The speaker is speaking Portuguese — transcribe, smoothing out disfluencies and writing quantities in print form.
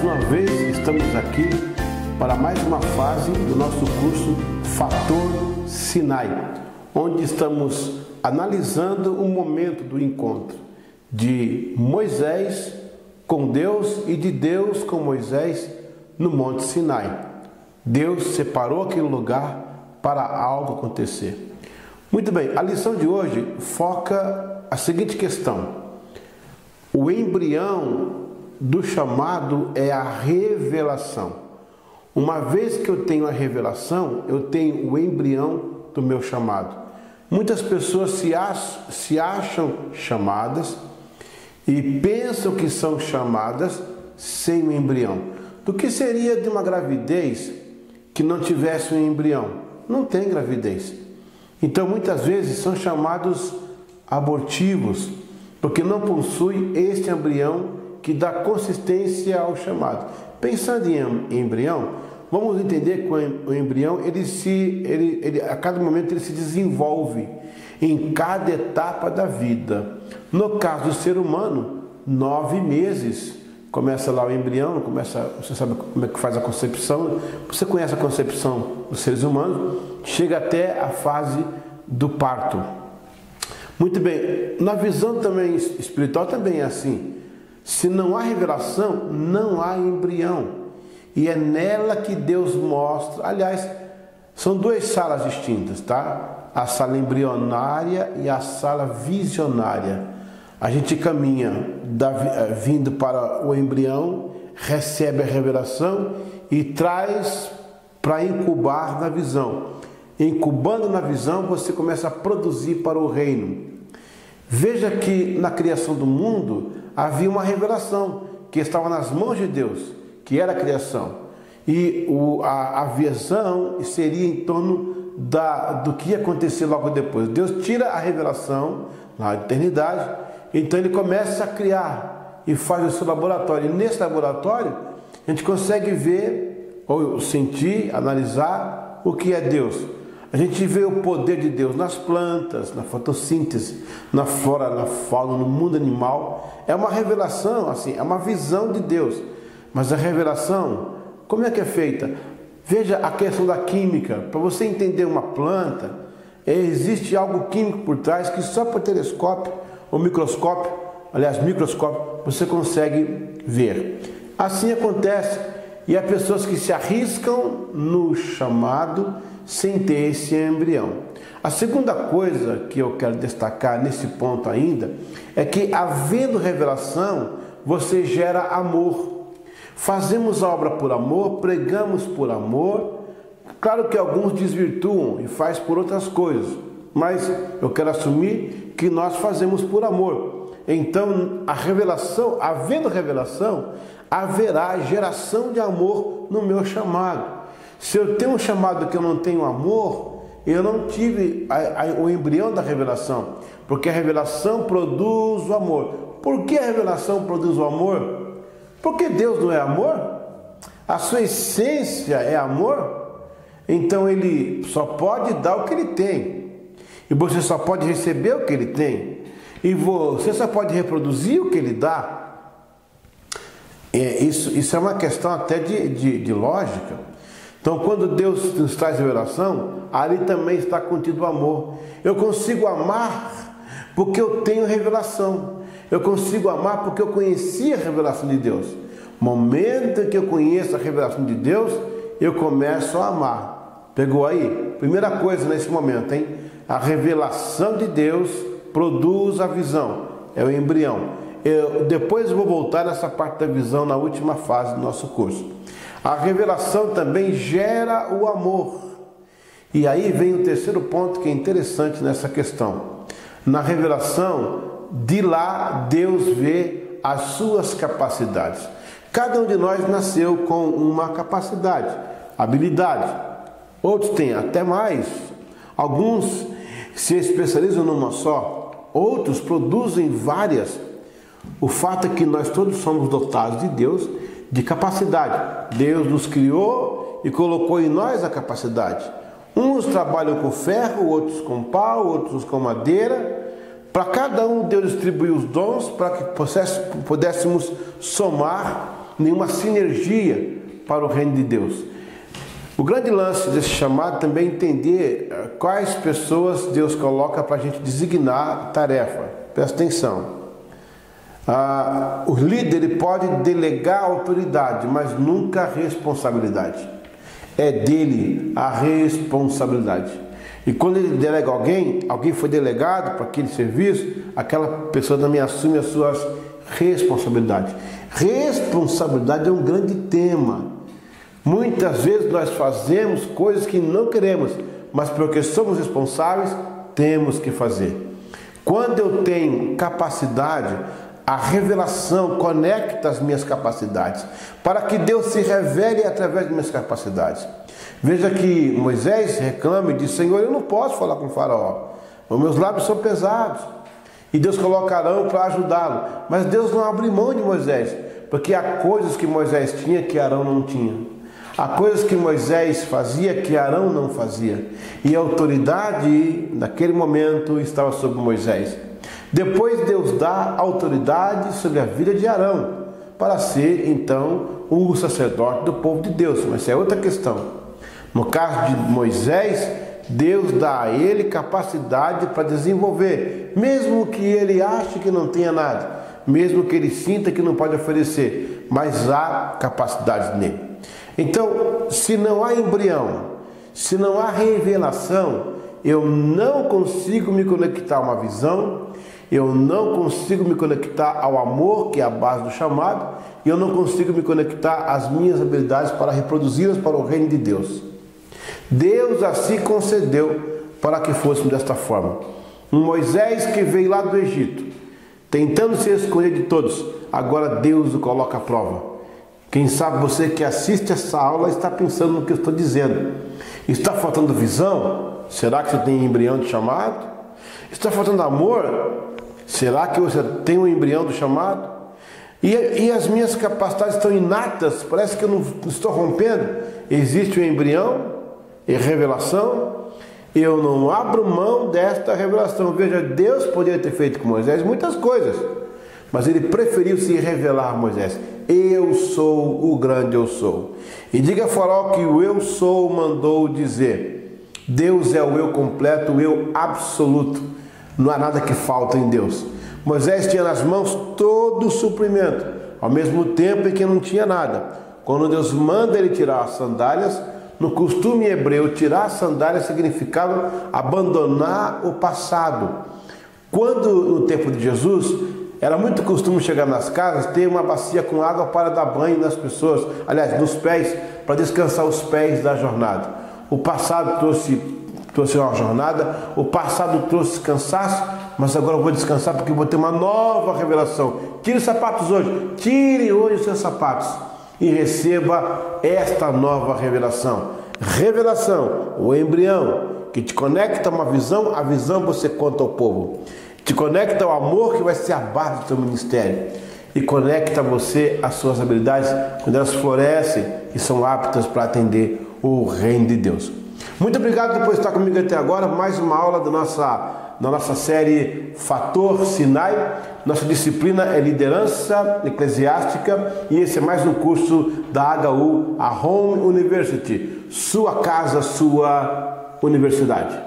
uma vez estamos aqui para mais uma fase do nosso curso Fator Sinai, onde estamos analisando o momento do encontro de Moisés com Deus e de Deus com Moisés no Monte Sinai. Deus separou aquele lugar para algo acontecer. Muito bem, a lição de hoje foca a seguinte questão: o embrião do chamado é a revelação. Uma vez que eu tenho a revelação, eu tenho o embrião do meu chamado. Muitas pessoas se acham chamadas e pensam que são chamadas sem o embrião. Do que seria de uma gravidez que não tivesse um embrião? Não tem gravidez. Então muitas vezes são chamados abortivos, porque não possui este embrião que dá consistência ao chamado. Pensando em embrião, vamos entender que o embrião, a cada momento ele se desenvolve em cada etapa da vida. No caso do ser humano, 9 meses. Começa lá o embrião, você sabe como é que faz a concepção, você conhece a concepção dos seres humanos, chega até a fase do parto. Muito bem, na visão também espiritual também é assim. Se não há revelação, não há embrião. E é nela que Deus mostra. Aliás, são duas salas distintas, tá? A sala embrionária e a sala visionária. A gente caminha vindo para o embrião, recebe a revelação e traz para incubar na visão. Incubando na visão, você começa a produzir para o reino. Veja que na criação do mundo havia uma revelação que estava nas mãos de Deus, que era a criação. E a visão seria em torno do que ia acontecer logo depois. Deus tira a revelação na eternidade, então ele começa a criar e faz o seu laboratório. E nesse laboratório a gente consegue ver, ou sentir, analisar o que é Deus. A gente vê o poder de Deus nas plantas, na fotossíntese, na flora, na fauna, no mundo animal. É uma revelação, assim, é uma visão de Deus. Mas a revelação, como é que é feita? Veja a questão da química. Para você entender uma planta, existe algo químico por trás que só por telescópio ou microscópio, aliás, microscópio, você consegue ver. Assim acontece. E há pessoas que se arriscam no chamado sem ter esse embrião. A segunda coisa que eu quero destacar nesse ponto ainda é que, havendo revelação, você gera amor. Fazemos a obra por amor, pregamos por amor. Claro que alguns desvirtuam e faz por outras coisas, mas eu quero assumir que nós fazemos por amor. Então, a revelação, havendo revelação, haverá geração de amor no meu chamado. Se eu tenho um chamado que eu não tenho amor, eu não tive o embrião da revelação, porque a revelação produz o amor. Por que a revelação produz o amor? Porque Deus não é amor? A sua essência é amor? Então ele só pode dar o que ele tem, e você só pode receber o que ele tem, e você só pode reproduzir o que ele dá. Isso é uma questão até de lógica. Então, quando Deus nos traz revelação, ali também está contido o amor. Eu consigo amar porque eu tenho revelação. Eu consigo amar porque eu conheci a revelação de Deus. Momento em que eu conheço a revelação de Deus, eu começo a amar. Pegou aí? Primeira coisa nesse momento, hein? A revelação de Deus produz a visão. É o embrião. Depois eu vou voltar nessa parte da visão na última fase do nosso curso. A revelação também gera o amor. E aí vem o terceiro ponto que é interessante nessa questão. Na revelação, de lá Deus vê as suas capacidades. Cada um de nós nasceu com uma capacidade, habilidade. Outros têm até mais. Alguns se especializam numa só. Outros produzem várias. O fato é que nós todos somos dotados de Deus de capacidade. Deus nos criou e colocou em nós a capacidade. Uns trabalham com ferro, outros com pau, outros com madeira. Para cada um, Deus distribuiu os dons para que pudéssemos somar nenhuma sinergia para o reino de Deus. O grande lance desse chamado também é entender quais pessoas Deus coloca para a gente designar tarefa. Presta atenção. O líder ele pode delegar autoridade, mas nunca responsabilidade. É dele a responsabilidade. E quando ele delega alguém foi delegado para aquele serviço, aquela pessoa também assume as suas responsabilidades. Responsabilidade é um grande tema. Muitas vezes nós fazemos coisas que não queremos, mas porque somos responsáveis, temos que fazer. Quando eu tenho capacidade, a revelação conecta as minhas capacidades, para que Deus se revele através das minhas capacidades. Veja que Moisés reclama e diz: Senhor, eu não posso falar com o faraó, os meus lábios são pesados. E Deus coloca Arão para ajudá-lo. Mas Deus não abre mão de Moisés, porque há coisas que Moisés tinha que Arão não tinha. Há coisas que Moisés fazia que Arão não fazia. E a autoridade, naquele momento, estava sobre Moisés. Depois Deus dá autoridade sobre a vida de Arão, para ser, então, o sacerdote do povo de Deus. Mas isso é outra questão. No caso de Moisés, Deus dá a ele capacidade para desenvolver, mesmo que ele ache que não tenha nada, mesmo que ele sinta que não pode oferecer, mas há capacidade nele. Então, se não há embrião, se não há revelação, eu não consigo me conectar a uma visão, eu não consigo me conectar ao amor, que é a base do chamado, e eu não consigo me conectar às minhas habilidades para reproduzi-las para o reino de Deus. Deus assim concedeu para que fôssemos desta forma. Um Moisés que veio lá do Egito, tentando se escolher de todos, agora Deus o coloca à prova. Quem sabe você que assiste essa aula está pensando no que eu estou dizendo. Está faltando visão? Será que você tem embrião de chamado? Está faltando amor? Será que você tem um embrião do chamado? E as minhas capacidades estão inatas, parece que eu não estou rompendo. Existe um embrião e revelação. Eu não abro mão desta revelação. Veja, Deus poderia ter feito com Moisés muitas coisas, mas ele preferiu se revelar a Moisés. Eu sou o grande eu sou. E diga a Faraó que o eu sou mandou dizer. Deus é o eu completo, o eu absoluto. Não há nada que falta em Deus. Moisés tinha nas mãos todo o suprimento, ao mesmo tempo em que não tinha nada. Quando Deus manda ele tirar as sandálias, no costume hebreu, tirar as sandálias significava abandonar o passado. Quando no tempo de Jesus, era muito costume chegar nas casas, ter uma bacia com água para dar banho nas pessoas, aliás, nos pés, para descansar os pés da jornada. O passado trouxe uma jornada, o passado trouxe cansaço, mas agora eu vou descansar porque eu vou ter uma nova revelação. Tire os sapatos hoje, tire hoje os seus sapatos e receba esta nova revelação. Revelação, o embrião que te conecta a uma visão, a visão você conta ao povo. Te conecta ao amor que vai ser a base do seu ministério. E conecta você às suas habilidades quando elas florescem e são aptas para atender o reino de Deus. Muito obrigado por estar comigo até agora. Mais uma aula da nossa série Fator Sinai. Nossa disciplina é liderança eclesiástica e esse é mais um curso da HU, a Home University. Sua casa, sua universidade.